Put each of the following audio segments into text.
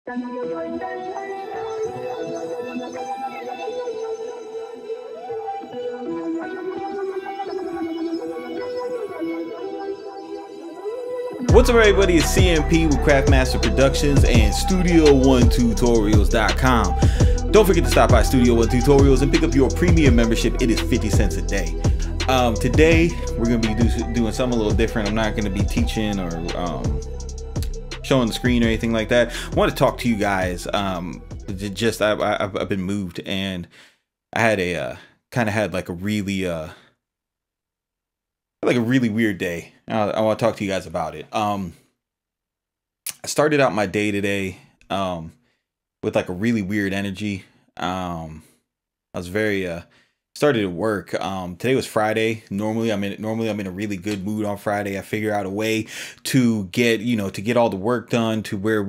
What's up, everybody? It's CMP with Craftmaster Productions and Studio1Tutorials.com. Don't forget to stop by Studio One Tutorials and pick up your premium membership. It is 50 cents a day. Today we're going to be doing something a little different. I'm not going to be teaching or showing the screen or anything like that. I want to talk to you guys. I've been moved, and I had a kind of had like a really weird day. I want to talk to you guys about it. I started out my day today with like a really weird energy. I was very started at work. Today was Friday. Normally I'm in a really good mood on Friday. I figure out a way to get all the work done to where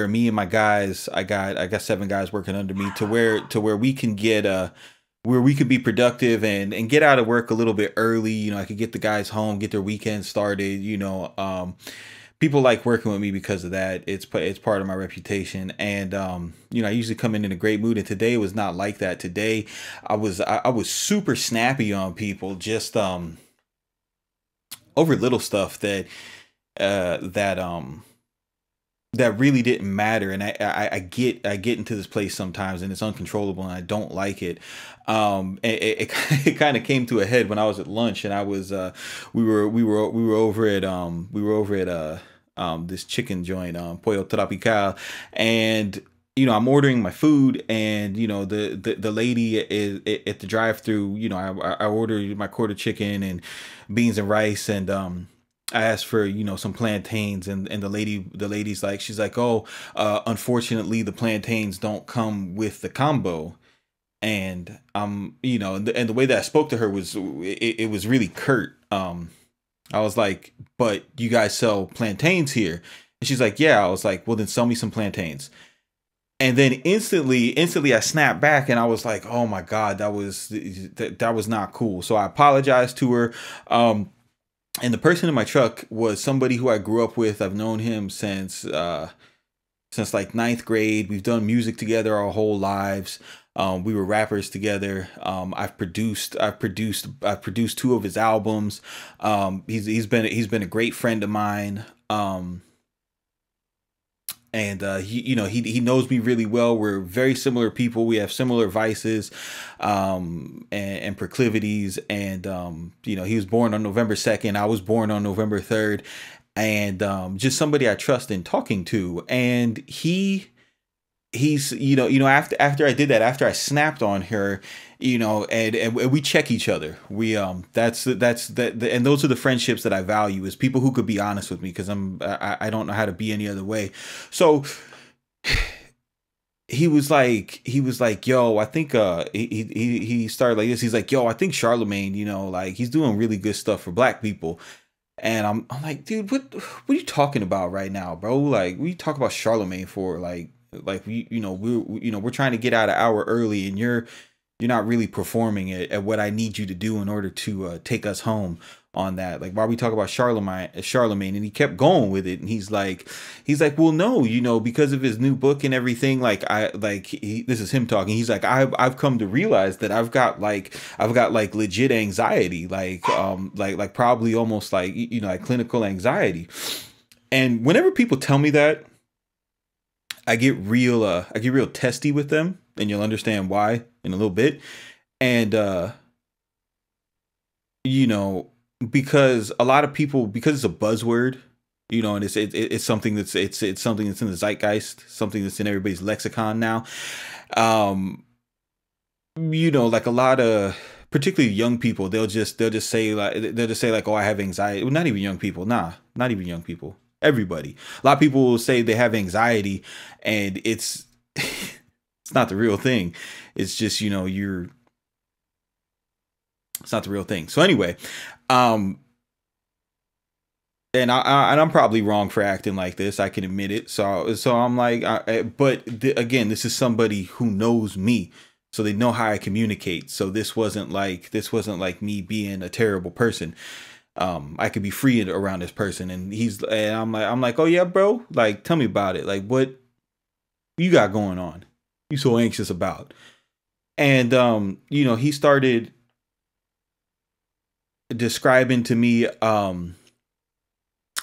me and my guys, I got 7 guys working under me, to where we can get where we could be productive and get out of work a little bit early. I could get the guys home, get their weekend started. People like working with me because of that. It's part of my reputation. And, I usually come in a great mood, and today was not like that. Today I was super snappy on people, just, over little stuff that really didn't matter. And I get into this place sometimes, and it's uncontrollable, and I don't like it. It kind of came to a head when I was at lunch, and I was we were over at this chicken joint, Pollo Tropical, and I'm ordering my food, and the lady is at the drive-through. I ordered my quarter chicken and beans and rice, and I asked for, some plantains, and the lady's like, she's like, oh, unfortunately the plantains don't come with the combo. And and the way that I spoke to her was, it was really curt. I was like, but you guys sell plantains here? And she's like, yeah. I was like, well, then sell me some plantains. And then instantly I snapped back, and I was like, oh my God, that was not cool. So I apologized to her. And the person in my truck was somebody who I grew up with. I've known him since like 9th grade. We've done music together our whole lives. We were rappers together. I've produced 2 of his albums. He's been a great friend of mine. And he knows me really well. We're very similar people. We have similar vices and proclivities. And he was born on November 2nd. I was born on November 3rd. And just somebody I trust in talking to. And he's after I did that, after I snapped on her, and we check each other. We that's and those are the friendships that I value, is people who could be honest with me, because I don't know how to be any other way. So he was like, yo, I think he started like this. He's like, yo, I think Charlemagne, like, he's doing really good stuff for Black people. And I'm like, dude, what are you talking about right now, bro? Like, what are you talking about Charlemagne for? Like we're trying to get out an hour early, and you're not really performing at what I need you to do in order to take us home on that. Like, why are we talking about Charlemagne? And he kept going with it, and he's like, well, no, because of his new book and everything. Like, this is him talking. He's like, I've come to realize that I've got legit anxiety, like probably almost like clinical anxiety. And whenever people tell me that, I get real testy with them, and you'll understand why in a little bit. And because a lot of people, because it's a buzzword, and it's something that's it's something that's in the zeitgeist, something that's in everybody's lexicon now. Like a lot of, particularly young people, they'll just say like, oh, I have anxiety. Well, not even young people. Nah, not even young people. Everybody. A lot of people will say they have anxiety, and it's not the real thing. It's just, it's not the real thing. So anyway, and I'm probably wrong for acting like this. I can admit it. So I'm like, but again, this is somebody who knows me, so they know how I communicate. So this wasn't like me being a terrible person. I could be free around this person, and I'm like, oh yeah, bro, like, tell me about it. Like, what you got going on? You so anxious about? And you know, he started describing to me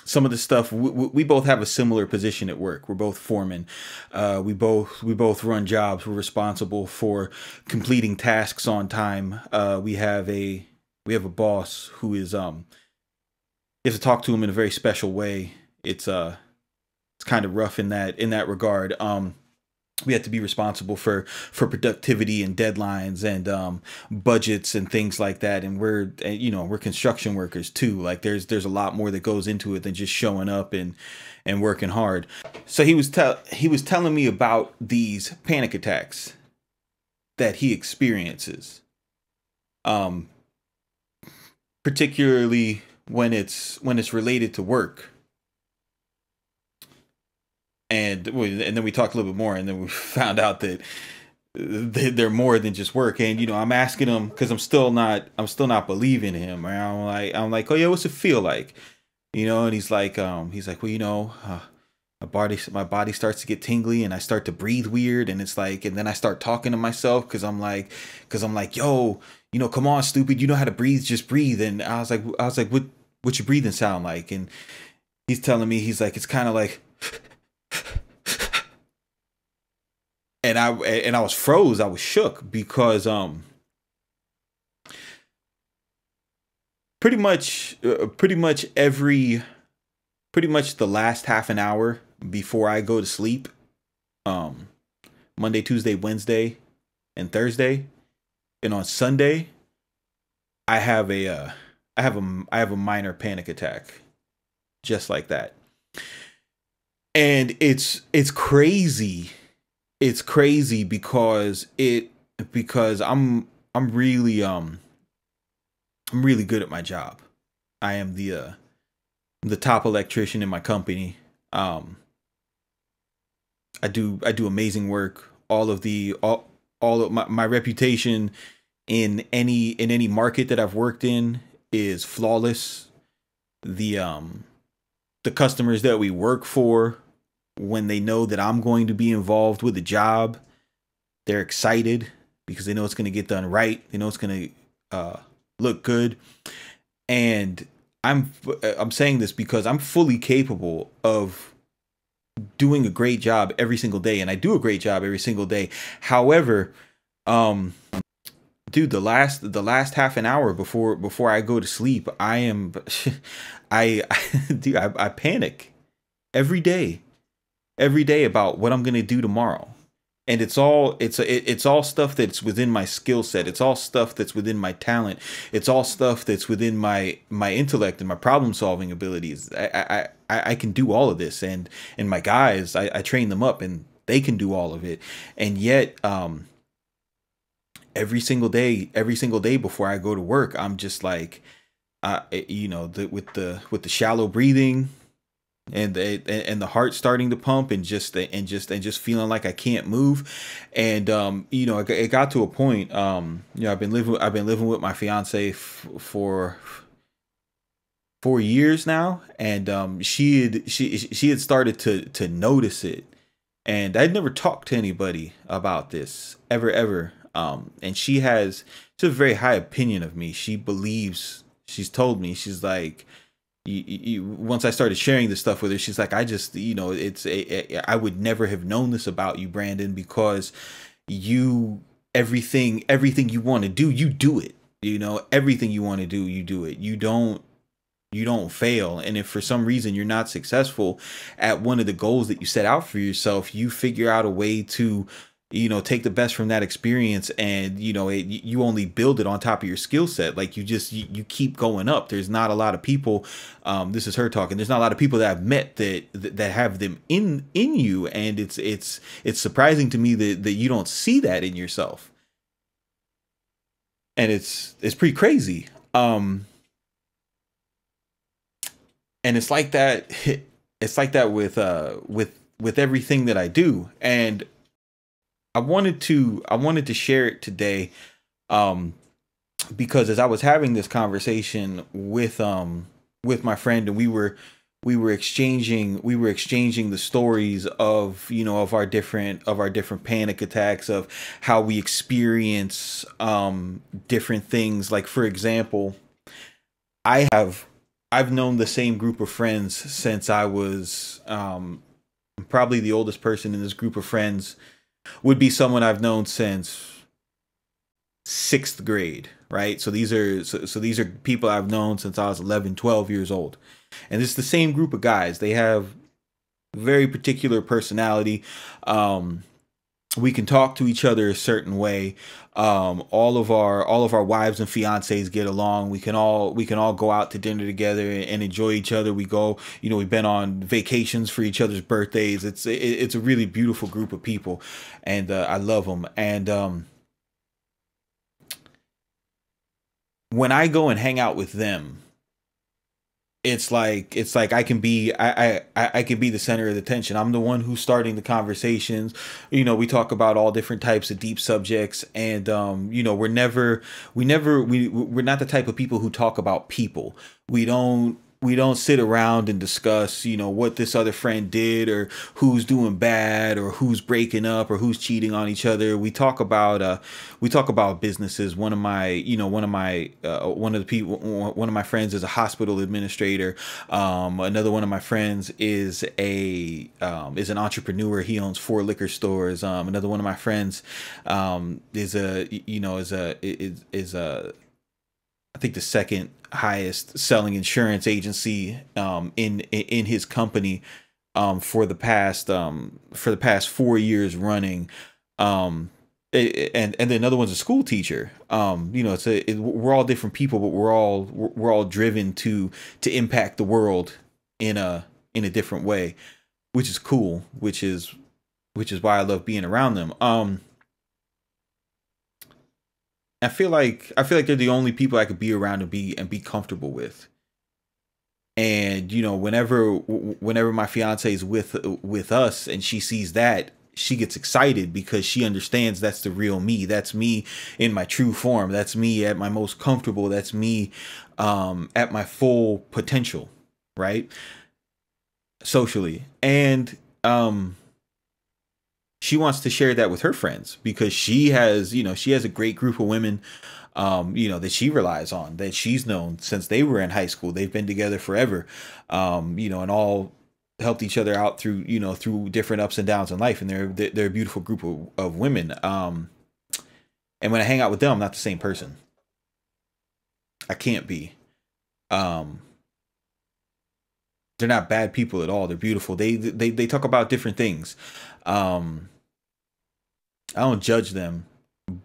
some of the stuff. We both have a similar position at work. We're both foremen. We both run jobs. We're responsible for completing tasks on time. We have a boss who is you have to talk to him in a very special way. It's kind of rough in that regard. We have to be responsible for productivity and deadlines and budgets and things like that. And we're construction workers too. Like there's a lot more that goes into it than just showing up and working hard. So he was telling me about these panic attacks that he experiences, particularly when it's related to work. And then we talked a little bit more, and then we found out that they're more than just work. And you know, I'm asking him because I'm still not believing him. And I'm like, oh yeah, what's it feel like? You know, and he's like, well, you know, my body starts to get tingly, and I start to breathe weird, and it's like, and then I start talking to myself because I'm like, yo, you know, come on, stupid, you know how to breathe, just breathe. And I was like, what's your breathing sound like? And he's telling me, he's like, it's kind of like. And I was froze. I was shook because pretty much the last half an hour before I go to sleep, Monday, Tuesday, Wednesday, and Thursday, and on Sunday, I have a minor panic attack, just like that. And it's crazy. It's crazy because I'm really good at my job. I am the top electrician in my company. I do amazing work. All of my reputation in any market that I've worked in is flawless. The customers that we work for, when they know that I'm going to be involved with the job, they're excited because they know it's going to get done right. They know it's going to look good. And I'm saying this because I'm fully capable of doing a great job every single day, and I do a great job every single day. However, dude, the last half an hour before I go to sleep, I panic every day about what I'm going to do tomorrow. And it's all stuff that's within my skill set. It's all stuff that's within my talent. It's all stuff that's within my intellect and my problem solving abilities. I can do all of this, and my guys, I train them up and they can do all of it. And yet, every single day before I go to work, I'm just like, you know, with the shallow breathing, and the heart starting to pump, and just feeling like I can't move. And you know, it got to a point, you know, I've been living with my fiance for 4 years now, and she had started to notice it, and I'd never talked to anybody about this ever. And she has a very high opinion of me. She's told me, she's like, once I started sharing this stuff with her, she's like, I just, you know, I would never have known this about you, Brandon, because everything you want to do, you do it. You know, everything you want to do, you do it. You don't fail. And if for some reason you're not successful at one of the goals that you set out for yourself, you figure out a way to, you know, take the best from that experience, and you know, you only build it on top of your skill set. Like you keep going up. There's not a lot of people, this is her talking, there's not a lot of people that I've met that have them in you, and it's surprising to me that you don't see that in yourself. And it's pretty crazy. And it's like that with everything that I do. And I wanted to share it today, because as I was having this conversation with my friend, and we were we were exchanging the stories of, of our different panic attacks, of how we experience different things. Like, for example, I have I've known the same group of friends since I was probably the oldest person in this group of friends would be someone I've known since sixth grade, right? So these are people I've known since I was 11, 12 years old. And it's the same group of guys. They have very particular personality. We can talk to each other a certain way. All of our wives and fiancés get along. We can all go out to dinner together and enjoy each other. We've been on vacations for each other's birthdays. It's a really beautiful group of people, and I love them. And when I go and hang out with them, it's like I can be the center of the attention. I'm the one who's starting the conversations. We talk about all different types of deep subjects, and we're not the type of people who talk about people. We don't sit around and discuss, what this other friend did, or who's doing bad, or who's breaking up, or who's cheating on each other. We talk about businesses. One of my friends is a hospital administrator. Another one of my friends is an entrepreneur. He owns 4 liquor stores. Another one of my friends is a I think the second highest selling insurance agency in his company for the past 4 years running. And then another one's a school teacher. We're all different people, but we're all driven to impact the world in a different way, which is cool, which is why I love being around them. I feel like they're the only people I could be around and be comfortable with. And whenever my fiance is with us and she sees that, she gets excited because she understands that's the real me. That's me in my true form. That's me at my most comfortable. That's me at my full potential, right? Socially. And she wants to share that with her friends because she has a great group of women that she relies on, that she's known since they were in high school. They've been together forever, and all helped each other out through different ups and downs in life. And they're a beautiful group of women. And when I hang out with them, I'm not the same person. I can't be. They're not bad people at all. They're beautiful. They talk about different things. I don't judge them,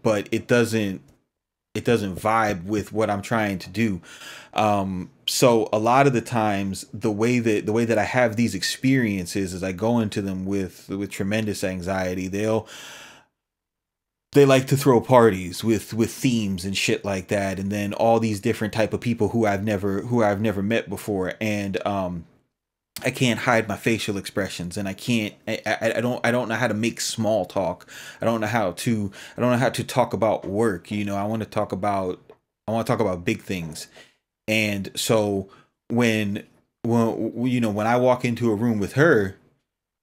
but it doesn't vibe with what I'm trying to do. So a lot of the times, the way that I have these experiences is I go into them with tremendous anxiety. They like to throw parties with themes and shit like that, and then all these different type of people who I've never met before. And I can't hide my facial expressions, and I don't know how to make small talk. I don't know how to talk about work. I want to talk about big things. And so when I walk into a room with her,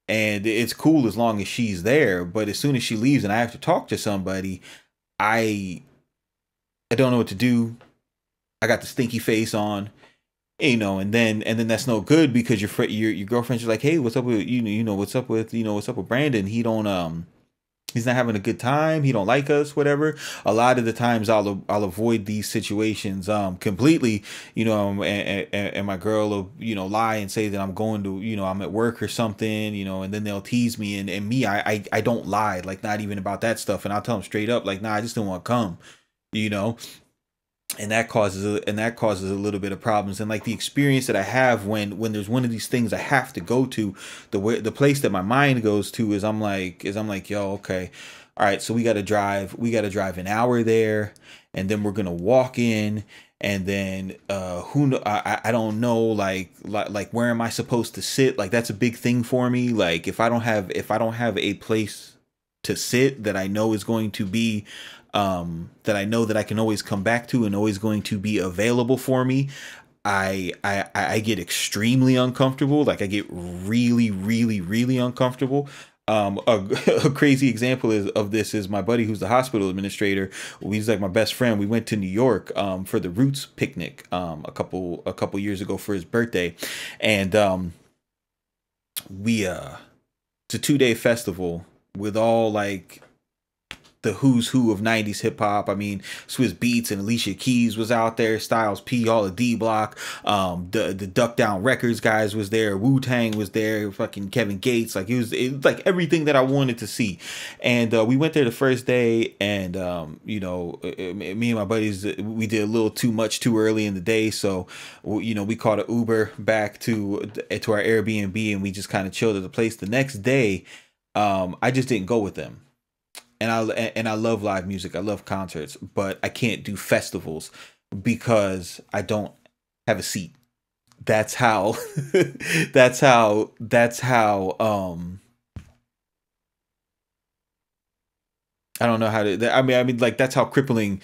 and it's cool as long as she's there, but as soon as she leaves and I have to talk to somebody, I don't know what to do. I got the stinky face on. And then that's no good because your girlfriend's just like, hey, what's up with what's up with Brandon? He's not having a good time. He don't like us, whatever. A lot of the times I'll avoid these situations completely, and my girl will lie and say that I'm going to I'm at work or something, and then they'll tease me, and me, I don't lie, like, not even about that stuff, and I'll tell them straight up, like, nah, I just don't want to come, and that causes a little bit of problems. And like the experience that I have when there's one of these things I have to go to, the place that my mind goes to is I'm like, yo, okay, all right, so we got to drive an hour there, and then we're gonna walk in, and then I don't know, like where am I supposed to sit? Like, that's a big thing for me. Like, if I don't have a place to sit that I know is going to be that I know that I can always come back to and always going to be available for me, I get extremely uncomfortable. Like I get really, really, really uncomfortable. A, a crazy example of this is my buddy who's the hospital administrator. He's like my best friend. We went to New York for the Roots picnic a couple years ago for his birthday, and we it's a 2-day festival with all like the who's who of 90s hip hop. I mean, Swiss Beats and Alicia Keys was out there, Styles P, all the D Block, the Duck Down Records guys was there, Wu-Tang was there, fucking Kevin Gates. Like it was like everything that I wanted to see. And we went there the first day, and you know, me and my buddies, we did a little too much too early in the day, so you know, we called an Uber back to our Airbnb, and we just kind of chilled at the place. The next day, I just didn't go with them. And I love live music. I love concerts, but I can't do festivals because I don't have a seat. That's how that's how I don't know how to I mean like that's how crippling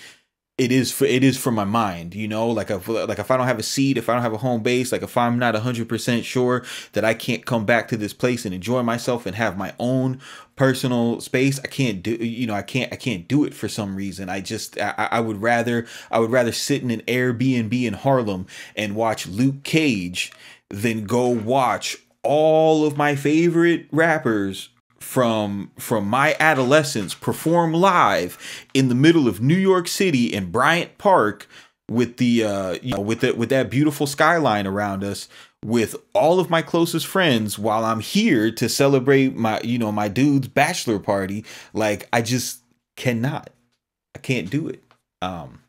it is for my mind, you know. Like if I don't have a seat, if I don't have a home base, like if I'm not 100% sure that I can't come back to this place and enjoy myself and have my own personal space, I can't do, you know, I can't do it for some reason. I would rather sit in an Airbnb in Harlem and watch Luke Cage than go watch all of my favorite rappers from my adolescence perform live in the middle of New York City in Bryant Park with the you know, with that beautiful skyline around us, with all of my closest friends, while I'm here to celebrate my, you know, my dude's bachelor party. Like I just cannot. I can't do it. And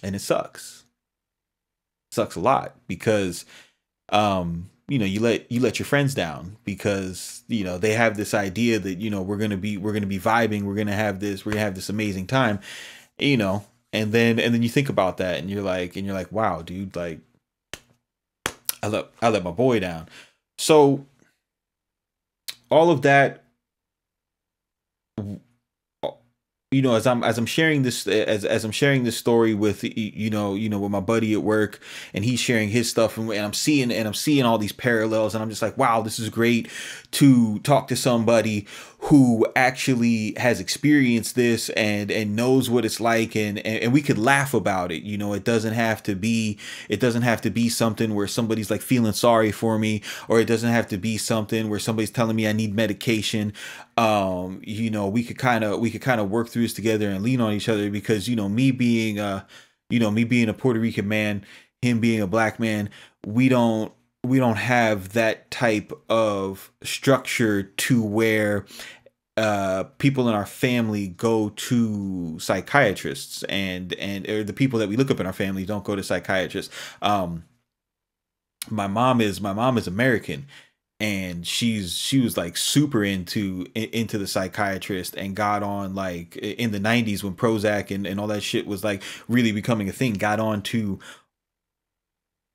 it sucks. It sucks a lot because you know, you let your friends down because, you know, they have this idea that, you know, we're gonna be vibing, we're gonna have this amazing time, you know, and then you think about that and you're like, wow, dude, like I let my boy down. So all of that, you know, as I'm sharing this, as I'm sharing this story with, you know, with my buddy at work, and he's sharing his stuff, and I'm seeing all these parallels, and I'm just like, wow, this is great to talk to somebody who actually has experienced this and knows what it's like, and we could laugh about it. You know, it doesn't have to be something where somebody's like feeling sorry for me, or it doesn't have to be something where somebody's telling me I need medication. You know, we could kind of work through this together and lean on each other, because, you know, me being a Puerto Rican man, him being a black man, we don't have that type of structure to where people in our family go to psychiatrists, and or the people that we look up in our family don't go to psychiatrists. My mom is American, and she was like super into the psychiatrist, and got on, like in the 90s when Prozac and all that shit was like really becoming a thing, got on to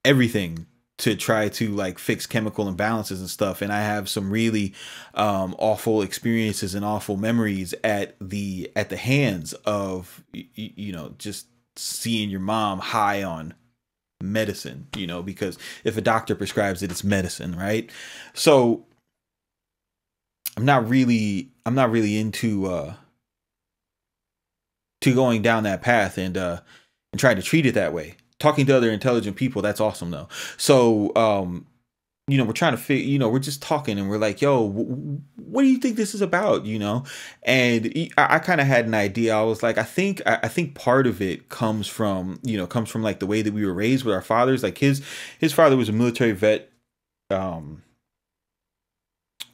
everything to try to like fix chemical imbalances and stuff. And I have some really awful experiences and awful memories at the hands of, you know, just seeing your mom high on medicine, you know, because if a doctor prescribes it, it's medicine, right? So I'm not really into to going down that path and trying to treat it that way. Talking to other intelligent people, that's awesome though. So you know, we're trying to figure, you know, we're just talking, and we're like, yo, what do you think this is about, you know? And I kind of had an idea. I was like, I think part of it comes from, you know, like the way that we were raised with our fathers. Like his father was a military vet,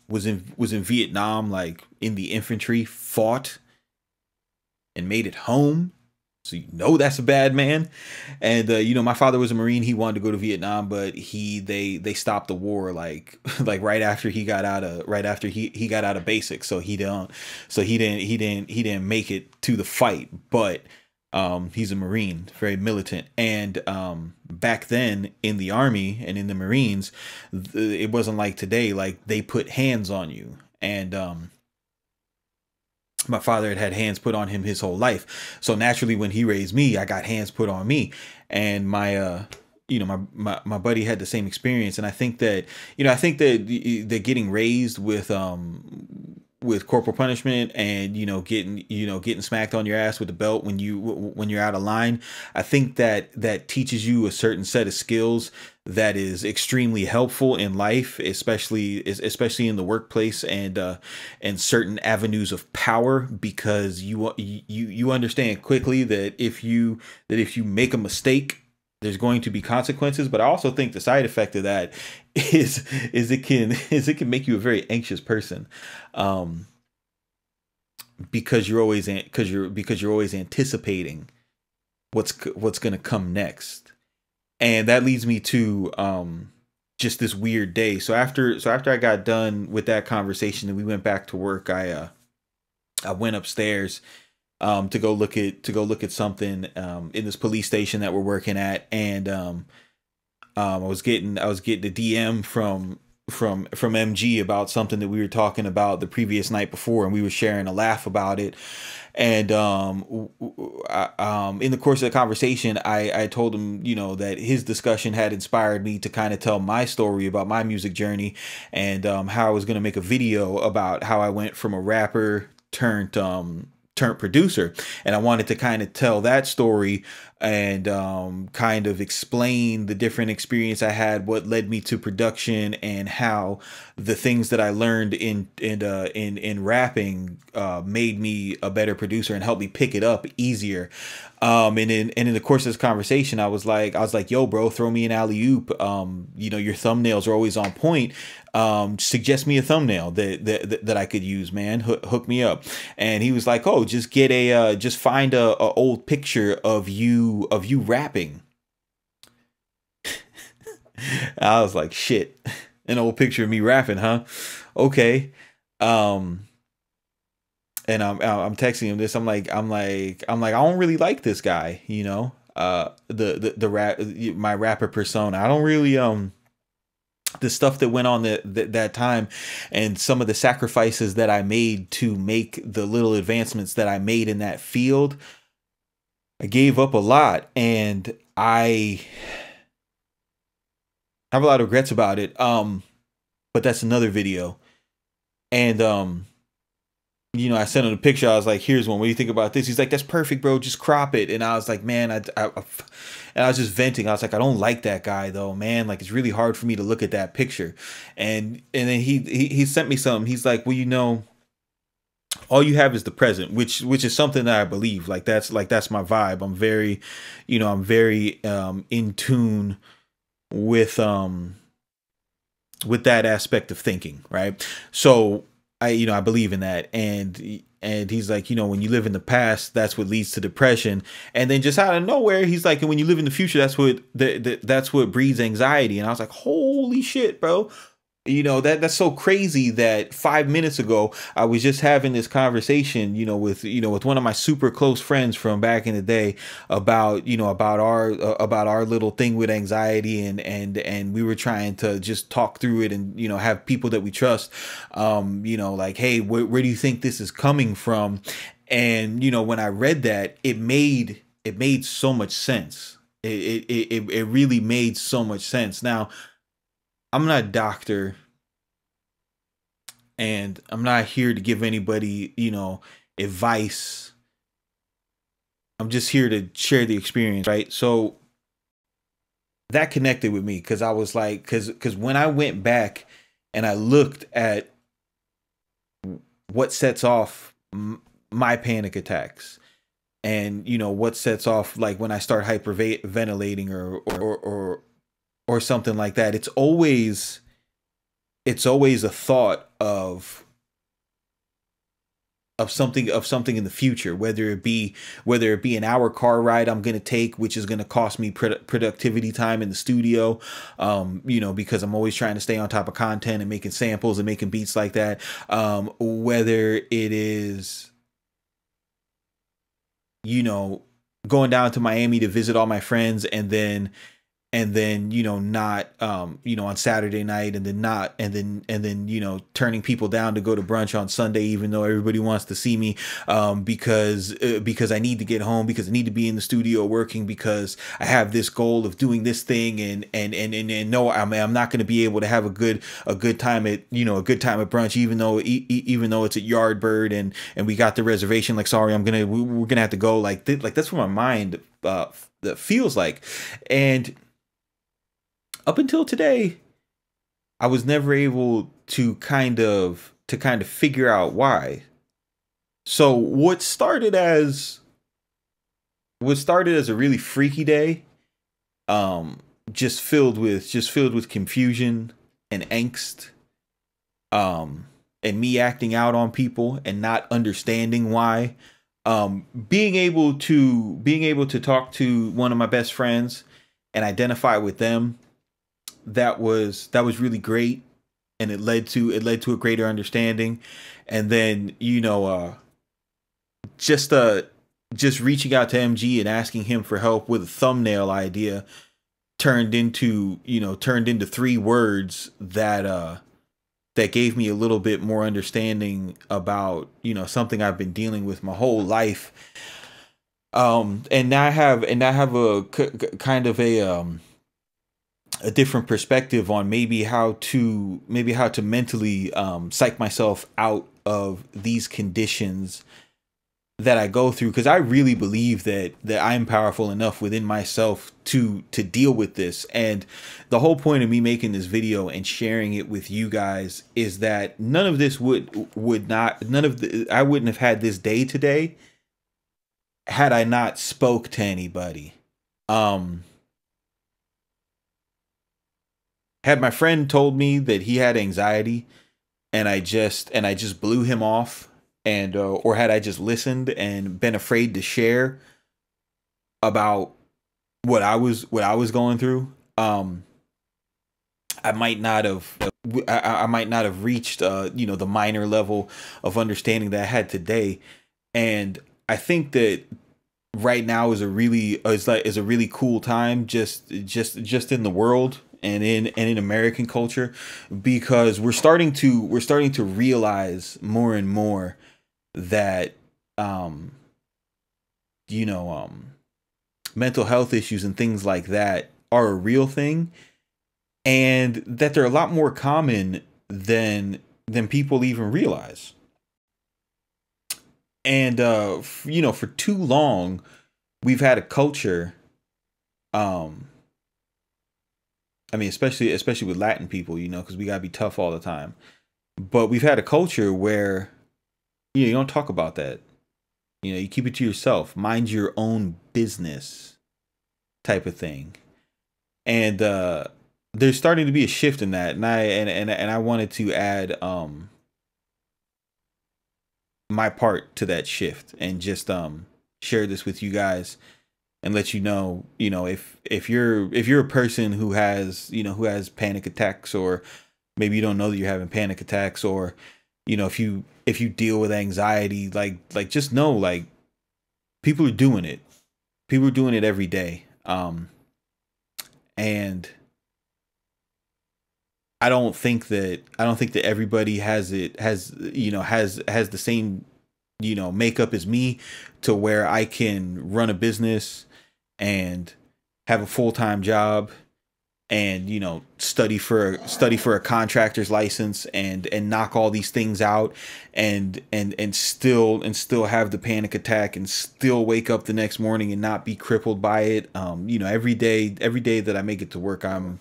was in Vietnam, like in the infantry, fought and made it home. So you know that's a bad man. And you know, my father was a Marine. He wanted to go to Vietnam, but they stopped the war like right after he got out of basic. So he didn't make it to the fight. But he's a Marine, very militant. And back then in the Army and in the Marines, it wasn't like today. Like they put hands on you, and my father had hands put on him his whole life. So naturally, when he raised me, I got hands put on me. And my buddy had the same experience. And I think that, that getting raised with corporal punishment and, getting smacked on your ass with the belt when you're out of line, I think that teaches you a certain set of skills that is extremely helpful in life, especially in the workplace and certain avenues of power, because you understand quickly that if you make a mistake, there's going to be consequences. But I also think the side effect of that is it can make you a very anxious person, because you're always anticipating what's going to come next. And that leads me to just this weird day. So after I got done with that conversation and we went back to work, I went upstairs to go look at something in this police station that we're working at, and I was getting a DM from MG about something that we were talking about the previous night before, and we were sharing a laugh about it. And in the course of the conversation, I told him, that his discussion had inspired me to kind of tell my story about my music journey, and how I was going to make a video about how I went from a rapper turned producer. And I wanted to kind of tell that story and kind of explain the different experience I had, what led me to production, and how the things that I learned in rapping made me a better producer and helped me pick it up easier. And in the course of this conversation, I was like, yo, bro, throw me an alley-oop. Your thumbnails are always on point. Suggest me a thumbnail that I could use, man. Hook me up. And he was like, oh, just find a old picture of you rapping. I was like, shit, an old picture of me rapping, huh? Okay. And I'm texting him this. I'm like, I don't really like this guy, my rapper persona. I don't really the stuff that went on that time, and some of the sacrifices that I made to make the little advancements that I made in that field. I gave up a lot, and I have a lot of regrets about it. But that's another video. And I sent him a picture. I was like, here's one. What do you think about this? He's like, that's perfect, bro. Just crop it. And I was like, man, and I was just venting. I was like, I don't like that guy though, man. Like, it's really hard for me to look at that picture. And then he sent me something. He's like, well, all you have is the present, which is something that I believe. Like that's my vibe. I'm very, in tune with that aspect of thinking, right? So I believe in that. And he's like, when you live in the past, that's what leads to depression. And then just out of nowhere, he's like, and when you live in the future, that's what breeds anxiety. And I was like, holy shit, bro. That's so crazy that 5 minutes ago I was just having this conversation, with one of my super close friends from back in the day about our little thing with anxiety, and we were trying to just talk through it and have people that we trust, like, hey, where do you think this is coming from? And when I read that, it made so much sense. It really made so much sense. Now, I'm not a doctor, and I'm not here to give anybody, advice. I'm just here to share the experience, right? So that connected with me, because I was like, because when I went back and I looked at what sets off my panic attacks, and what sets off, like, when I start hyperventilating or something like that, it's always a thought of something in the future, whether it be an hour car ride I'm going to take, which is going to cost me productivity time in the studio, because I'm always trying to stay on top of content and making samples and making beats like that, whether it is going down to Miami to visit all my friends, and then and then not on Saturday night, and then not and then turning people down to go to brunch on Sunday, even though everybody wants to see me, because I need to get home, because I need to be in the studio working, because I have this goal of doing this thing, and no, I'm not going to be able to have a good time at a good time at brunch, even though it's at Yardbird, and we got the reservation. Like, sorry, we're gonna have to go. Like that's what my mind that feels like. And up until today, I was never able to kind of figure out why. So what started as a really freaky day, just filled with confusion and angst, and me acting out on people and not understanding why. Being able to talk to one of my best friends and identify with them, that was really great, and it led to a greater understanding. And then just reaching out to MG and asking him for help with a thumbnail idea turned into 3 words that gave me a little bit more understanding about something I've been dealing with my whole life. And now I have a kind of a different perspective on maybe how to mentally psych myself out of these conditions that I go through, because I really believe that I'm powerful enough within myself to deal with this. And the whole point of me making this video and sharing it with you guys is that I wouldn't have had this day today had I not spoke to anybody. Had my friend told me that he had anxiety, and I just blew him off, and or had I just listened and been afraid to share about what I was going through, I might not have reached the minor level of understanding that I had today. And I think that right now is a really cool time just in the world and in American culture, because we're starting to realize more and more that mental health issues and things like that are a real thing, and that they're a lot more common than people even realize. And for too long we've had a culture, especially with Latin people, because we gotta be tough all the time. But we've had a culture where you don't talk about that. You keep it to yourself, mind your own business type of thing. And there's starting to be a shift in that, and I wanted to add my part to that shift, and just share this with you guys and let you know, if you're a person who has panic attacks, or maybe you don't know that you're having panic attacks, or if you deal with anxiety, like just know, like, people are doing it every day. And I don't think that everybody has the same makeup as me, to where I can run a business and have a full-time job, and study for a contractor's license, and knock all these things out, and still have the panic attack, and still wake up the next morning and not be crippled by it. Every day that I make it to work, I'm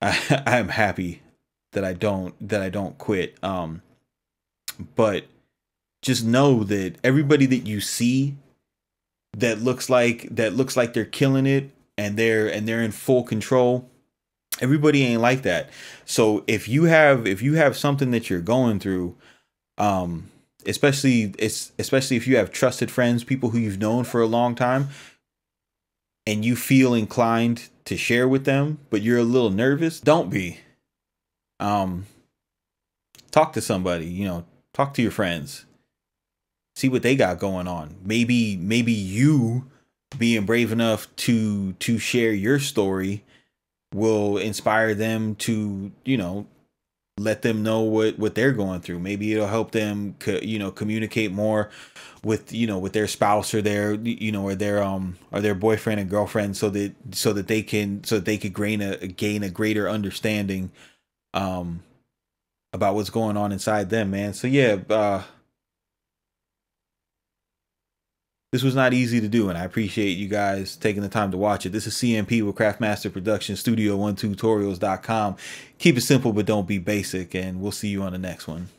happy that I don't quit. But just know that everybody that you see that looks like they're killing it, and they're in full control, everybody ain't like that. So if you have something that you're going through, especially if you have trusted friends, people who you've known for a long time, and you feel inclined to share with them, but you're a little nervous, don't be. Talk to somebody, talk to your friends, see what they got going on. Maybe you being brave enough to share your story will inspire them to, you know, let them know what they're going through. Maybe it'll help them communicate more with, you know, with their spouse or their, you know, or their boyfriend and girlfriend, so that they could gain a greater understanding um about what's going on inside them, man. So yeah, this was not easy to do, and I appreciate you guys taking the time to watch it. This is CMP with Craftmaster Productions, Studio 1 Tutorials.com. Keep it simple, but don't be basic, and we'll see you on the next one.